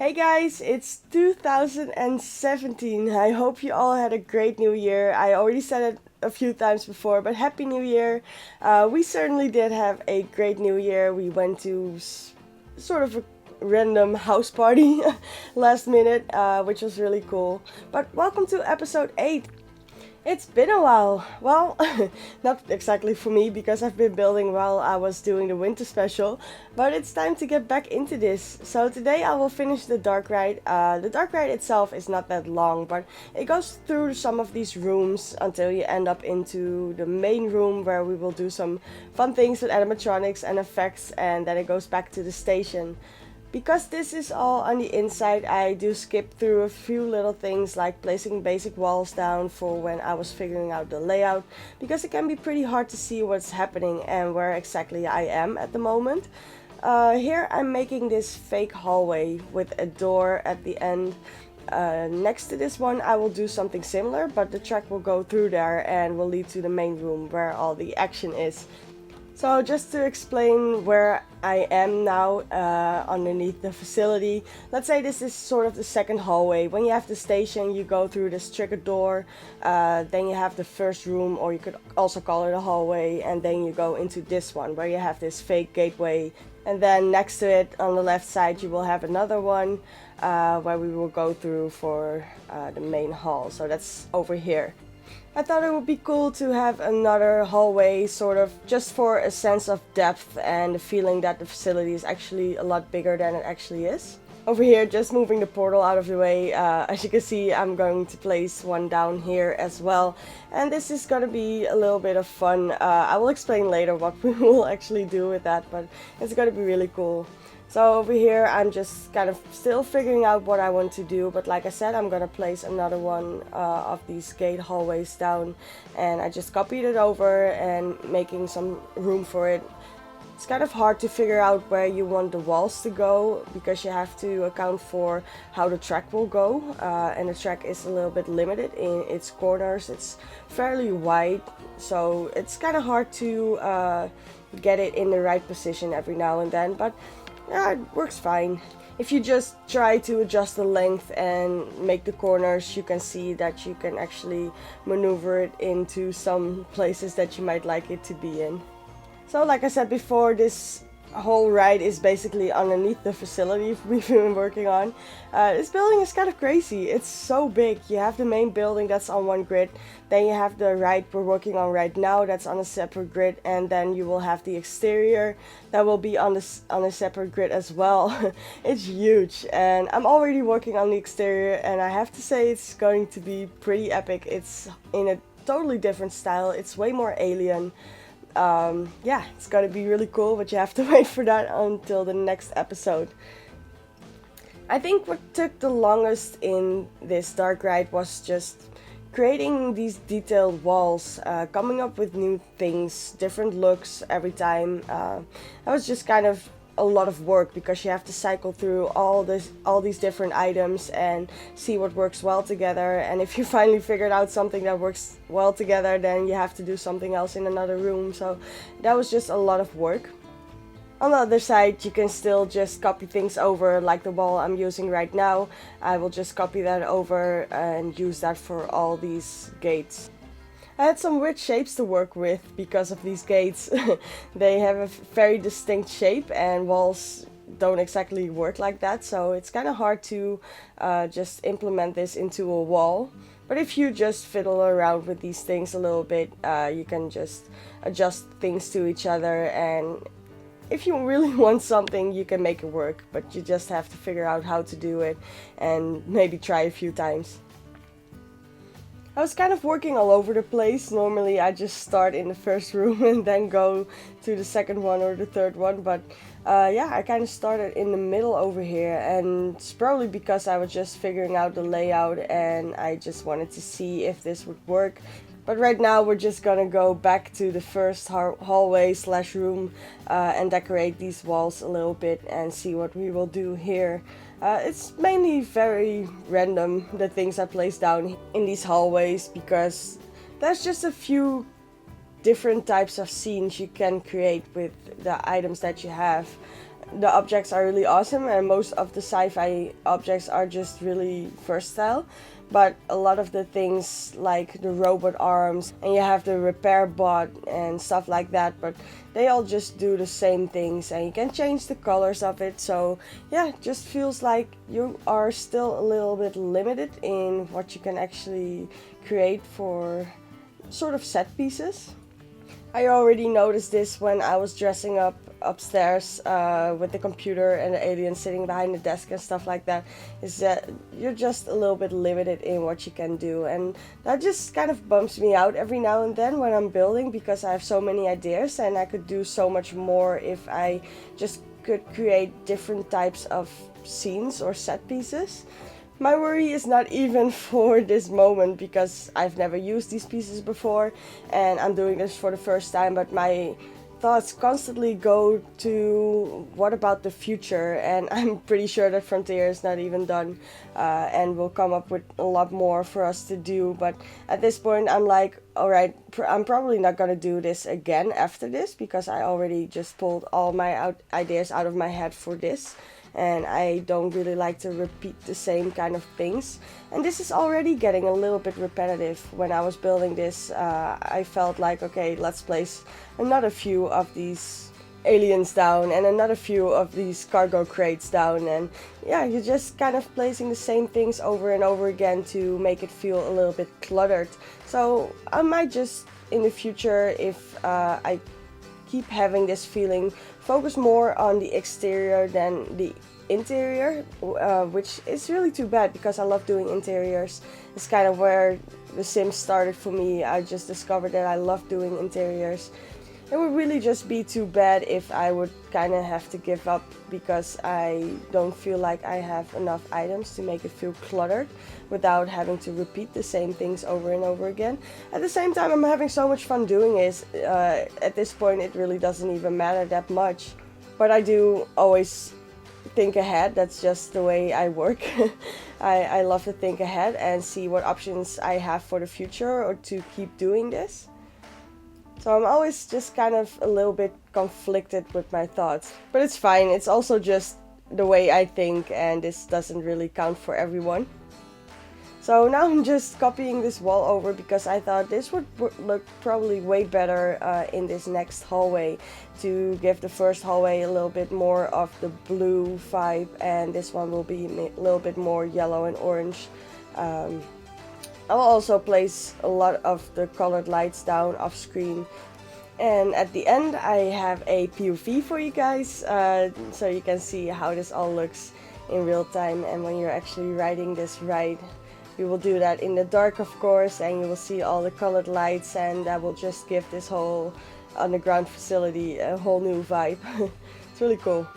Hey guys, it's 2017. I hope you all had a great new year. I already said it a few times before, but Happy New Year. We certainly did have a great new year. We went to sort of a random house party last minute, which was really cool. But welcome to episode 8. It's been a while. Well, not exactly for me because I've been building while I was doing the winter special, but it's time to get back into this. So today I will finish the dark ride. The dark ride itself is not that long, but it goes through some of these rooms until you end up into the main room where we will do some fun things with animatronics and effects, and then it goes back to the station. Because this is all on the inside, I do skip through a few little things like placing basic walls down for when I was figuring out the layout, because it can be pretty hard to see what's happening and where exactly I am at the moment. Here I'm making this fake hallway with a door at the end. Next to this one I will do something similar, but the track will go through there and will lead to the main room where all the action is. So just to explain where I am now underneath the facility, let's say this is sort of the second hallway. When you have the station, you go through this trigger door, then you have the first room, or you could also call it a hallway, and then you go into this one where you have this fake gateway. And then next to it on the left side you will have another one where we will go through for the main hall. So that's over here. I thought it would be cool to have another hallway, sort of just for a sense of depth and the feeling that the facility is actually a lot bigger than it actually is. Over here, just moving the portal out of the way, as you can see I'm going to place one down here as well, and this is gonna be a little bit of fun. I will explain later what we will actually do with that, but it's gonna be really cool. So over here I'm just kind of still figuring out what I want to do, but like I said, I'm gonna place another one of these gate hallways down, and I just copied it over and making some room for it. It's kind of hard to figure out where you want the walls to go because you have to account for how the track will go, and the track is a little bit limited in its corners. It's fairly wide, so it's kind of hard to get it in the right position every now and then, but yeah, it works fine. If you just try to adjust the length and make the corners, you can see that you can actually maneuver it into some places that you might like it to be in. So like I said before, this whole ride is basically underneath the facility we've been working on. This building is kind of crazy. It's so big. You have the main building that's on one grid, then you have the ride we're working on right now that's on a separate grid, and then you will have the exterior that will be on a separate grid as well. It's huge, and I'm already working on the exterior, and I have to say it's going to be pretty epic. It's in a totally different style. It's way more alien. Yeah, it's gonna be really cool, but you have to wait for that until the next episode. I think what took the longest in this dark ride was just creating these detailed walls, coming up with new things, different looks every time. That was just kind of a lot of work because you have to cycle through all these different items and see what works well together, and if you finally figured out something that works well together, then you have to do something else in another room. So that was just a lot of work. On the other side, you can still just copy things over, like the wall I'm using right now. I will just copy that over and use that for all these gates. I had some weird shapes to work with because of these gates. They have a very distinct shape, and walls don't exactly work like that, so it's kind of hard to just implement this into a wall. But if you just fiddle around with these things a little bit, you can just adjust things to each other, and if you really want something, you can make it work, but you just have to figure out how to do it and maybe try a few times. I was kind of working all over the place. Normally I just start in the first room and then go to the second one or the third one, but yeah, I kind of started in the middle over here, and it's probably because I was just figuring out the layout and I just wanted to see if this would work. But right now we're just gonna go back to the first hallway slash room and decorate these walls a little bit and see what we will do here. It's mainly very random, the things I place down in these hallways, because there's just a few different types of scenes you can create with the items that you have. the objects are really awesome, and most of the sci-fi objects are just really versatile. But a lot of the things like the robot arms, and you have the repair bot and stuff like that, but they all just do the same things, and you can change the colors of it. So yeah, it just feels like you are still a little bit limited in what you can actually create for sort of set pieces. I already noticed this when I was dressing up upstairs with the computer and the alien sitting behind the desk and stuff like that, is that you're just a little bit limited in what you can do, and that just kind of bumps me out every now and then when I'm building, because I have so many ideas and I could do so much more if I just could create different types of scenes or set pieces. My worry is not even for this moment, because I've never used these pieces before and I'm doing this for the first time, but my thoughts constantly go to what about the future, and I'm pretty sure that Frontier is not even done and will come up with a lot more for us to do. But at this point I'm like, alright, I'm probably not gonna do this again after this, because I already just pulled all my ideas out of my head for this, and I don't really like to repeat the same kind of things. And this is already getting a little bit repetitive. When I was building this, I felt like, okay, let's place another few of these aliens down and another few of these cargo crates down, and yeah, you're just kind of placing the same things over and over again to make it feel a little bit cluttered. So I might just in the future, if I keep having this feeling, focus more on the exterior than the interior, which is really too bad, because I love doing interiors. It's kind of where The Sims started for me. I just discovered that I love doing interiors. It would really just be too bad if I would kind of have to give up, because I don't feel like I have enough items to make it feel cluttered without having to repeat the same things over and over again. At the same time, I'm having so much fun doing it. At this point, it really doesn't even matter that much. But I do always think ahead. That's just the way I work. I love to think ahead and see what options I have for the future or to keep doing this. So I'm always just kind of a little bit conflicted with my thoughts. But it's fine, it's also just the way I think, and this doesn't really count for everyone. So now I'm just copying this wall over, because I thought this would look probably way better in this next hallway, to give the first hallway a little bit more of the blue vibe, and this one will be a little bit more yellow and orange. I'll also place a lot of the colored lights down off screen. And at the end I have a POV for you guys, so you can see how this all looks in real time and when you're actually riding this ride. We will do that in the dark, of course, and you will see all the colored lights, and that will just give this whole underground facility a whole new vibe. It's really cool.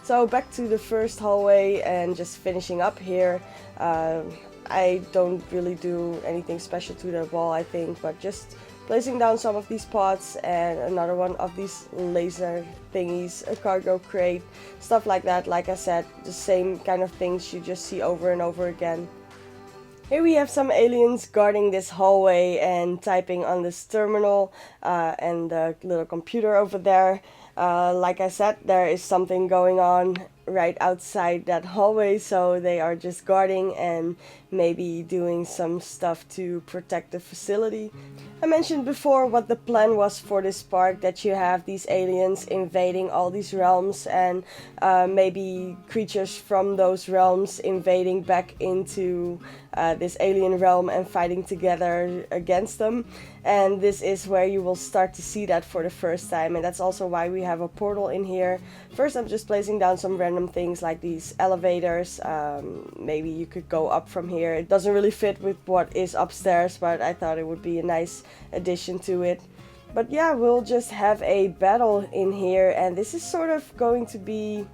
So back to the first hallway and just finishing up here. I don't really do anything special to the wall, I think, but just placing down some of these pots and another one of these laser thingies, a cargo crate, stuff like that. Like I said, the same kind of things you just see over and over again. Here we have some aliens guarding this hallway and typing on this terminal and the little computer over there. Like I said, there is something going on right outside that hallway, so they are just guarding and maybe doing some stuff to protect the facility. I mentioned before what the plan was for this park, that you have these aliens invading all these realms, and maybe creatures from those realms invading back into this alien realm and fighting together against them. And this is where you will start to see that for the first time, and that's also why we have a portal in here. First, I'm just placing down some random things like these elevators. Maybe you could go up from here. It doesn't really fit with what is upstairs, but I thought it would be a nice addition to it. But yeah, we'll just have a battle in here, and this is sort of going to be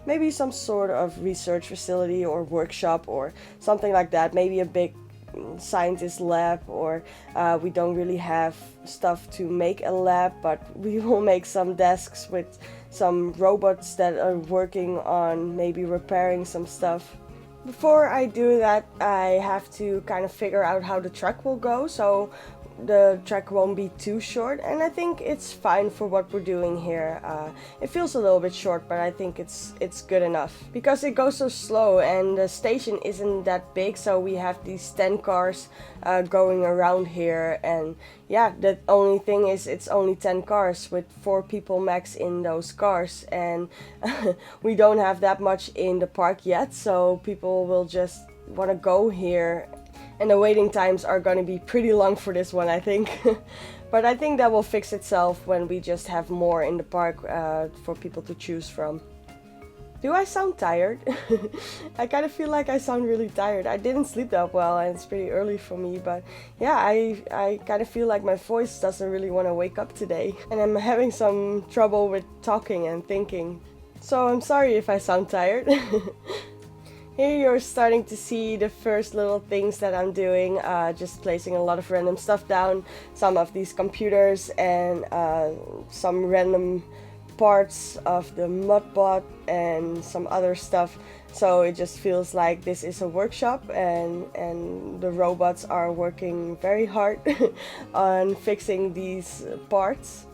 maybe some sort of research facility or workshop or something like that. Maybe a big scientist lab, or we don't really have stuff to make a lab, but we will make some desks with some robots that are working on maybe repairing some stuff. Before I do that, I have to kind of figure out how the truck will go. So the track won't be too short, and I think it's fine for what we're doing here. It feels a little bit short, but I think it's good enough because it goes so slow and the station isn't that big, so we have these 10 cars going around here, and yeah, the only thing is it's only 10 cars with 4 people max in those cars, and we don't have that much in the park yet, so people will just want to go here, and the waiting times are going to be pretty long for this one, I think. But I think that will fix itself when we just have more in the park for people to choose from. Do I sound tired? I kind of feel like I sound really tired. I didn't sleep that well and it's pretty early for me, but yeah, I kind of feel like my voice doesn't really want to wake up today. And I'm having some trouble with talking and thinking. So I'm sorry if I sound tired. Here you're starting to see the first little things that I'm doing, just placing a lot of random stuff down, some of these computers and some random parts of the Modbot and some other stuff, so it just feels like this is a workshop, and the robots are working very hard on fixing these parts.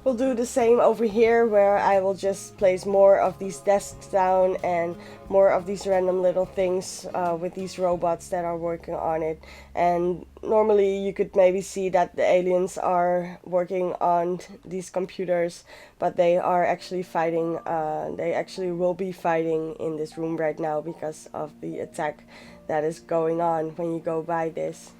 We'll do the same over here, where I will just place more of these desks down and more of these random little things with these robots that are working on it. And normally you could maybe see that the aliens are working on these computers, but they are actually fighting, they actually will be fighting in this room right now because of the attack that is going on when you go by this.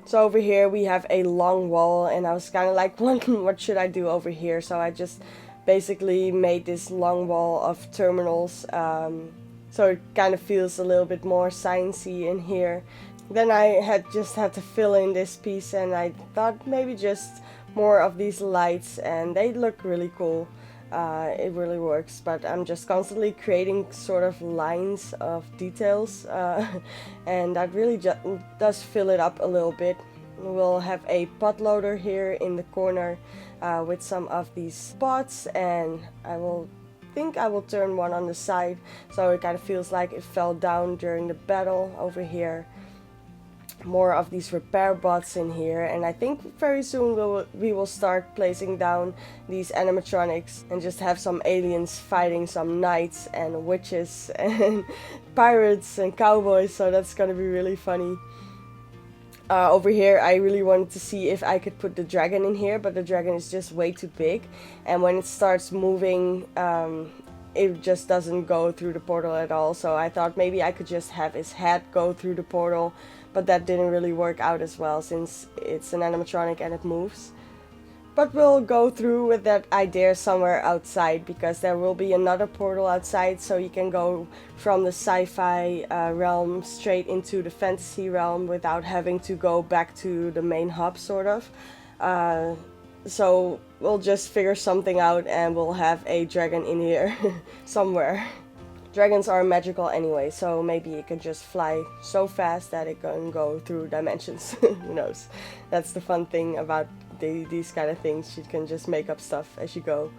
So over here we have a long wall, and I was kind of like wondering what should I do over here, so I just basically made this long wall of terminals, so it kind of feels a little bit more sciencey in here. Then I had to fill in this piece, and I thought maybe just more of these lights, and they look really cool. It really works, but I'm just constantly creating sort of lines of details, and that really does fill it up a little bit. We'll have a pot loader here in the corner with some of these pots, and I think I will turn one on the side so it kind of feels like it fell down during the battle over here. More of these repair bots in here, and I think very soon we will start placing down these animatronics and just have some aliens fighting some knights and witches and pirates and cowboys, so that's gonna be really funny. Over here I really wanted to see if I could put the dragon in here, but the dragon is just way too big, and when it starts moving it just doesn't go through the portal at all, so I thought maybe I could just have his head go through the portal, but that didn't really work out as well since it's an animatronic and it moves. But we'll go through with that idea somewhere outside, because there will be another portal outside, so you can go from the sci-fi realm straight into the fantasy realm without having to go back to the main hub, sort of. So we'll just figure something out and we'll have a dragon in here somewhere. Dragons are magical anyway, so maybe it can just fly so fast that it can go through dimensions. Who knows? That's the fun thing about these kind of things. You can just make up stuff as you go.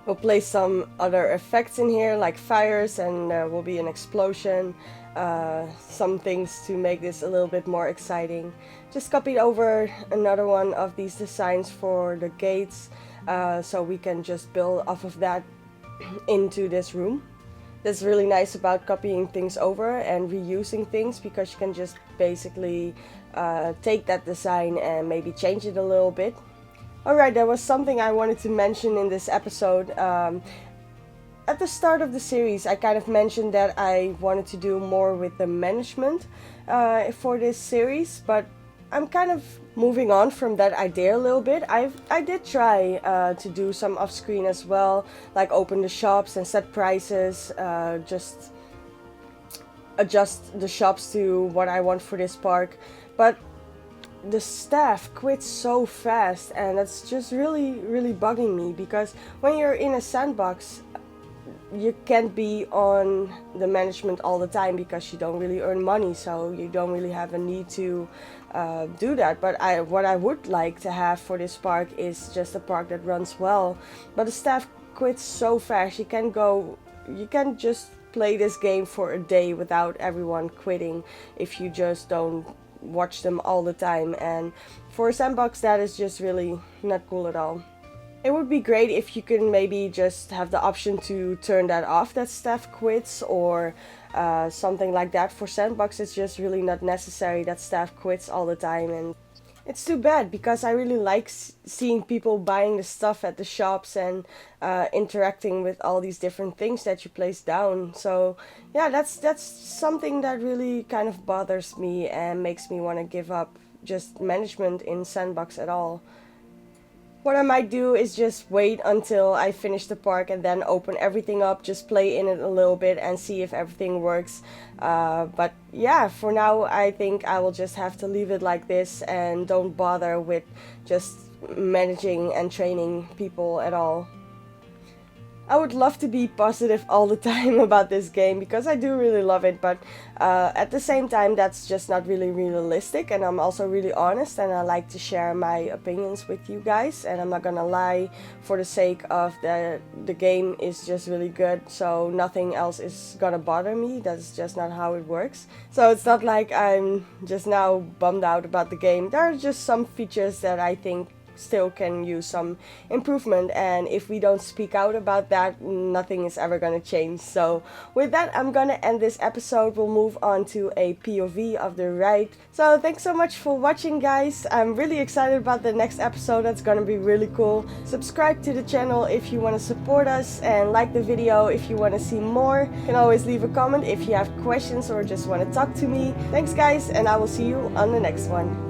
We'll place some other effects in here, like fires, and there will be an explosion. Some things to make this a little bit more exciting. Just copied over another one of these designs for the gates, so we can just build off of that into this room. That's really nice about copying things over and reusing things, because you can just basically take that design and maybe change it a little bit. Alright, there was something I wanted to mention in this episode. At the start of the series I kind of mentioned that I wanted to do more with the management for this series, but I'm kind of moving on from that idea a little bit. I did try to do some off screen as well, like open the shops and set prices, just adjust the shops to what I want for this park, but the staff quits so fast, and that's just really bugging me, because when you're in a sandbox you can't be on the management all the time because you don't really earn money, so you don't really have a need to do that. But what I would like to have for this park is just a park that runs well, but the staff quits so fast. You can just play this game for a day without everyone quitting if you just don't watch them all the time, and for a sandbox that is just really not cool at all. It would be great if you can maybe just have the option to turn that off, that staff quits, or something like that. For sandbox it's just really not necessary that staff quits all the time, and it's too bad because I really like seeing people buying the stuff at the shops and interacting with all these different things that you place down. So yeah, that's something that really kind of bothers me and makes me want to give up just management in sandbox at all. What I might do is just wait until I finish the park and then open everything up, just play in it a little bit and see if everything works. But yeah, for now I think I will just have to leave it like this and don't bother with just managing and training people at all. I would love to be positive all the time about this game because I do really love it, but at the same time that's just not really realistic, and I'm also really honest and I like to share my opinions with you guys, and I'm not gonna lie for the sake of the game is just really good, so nothing else is gonna bother me. That's just not how it works. So it's not like I'm just now bummed out about the game. There are just some features that I think still can use some improvement, and if we don't speak out about that, nothing is ever gonna change. So with that, I'm gonna end this episode. We'll move on to a POV of the ride. So thanks so much for watching, guys. I'm really excited about the next episode. That's gonna be really cool. Subscribe to the channel if you want to support us, and like the video if you want to see more. You can always leave a comment if you have questions or just want to talk to me. Thanks guys, and I will see you on the next one.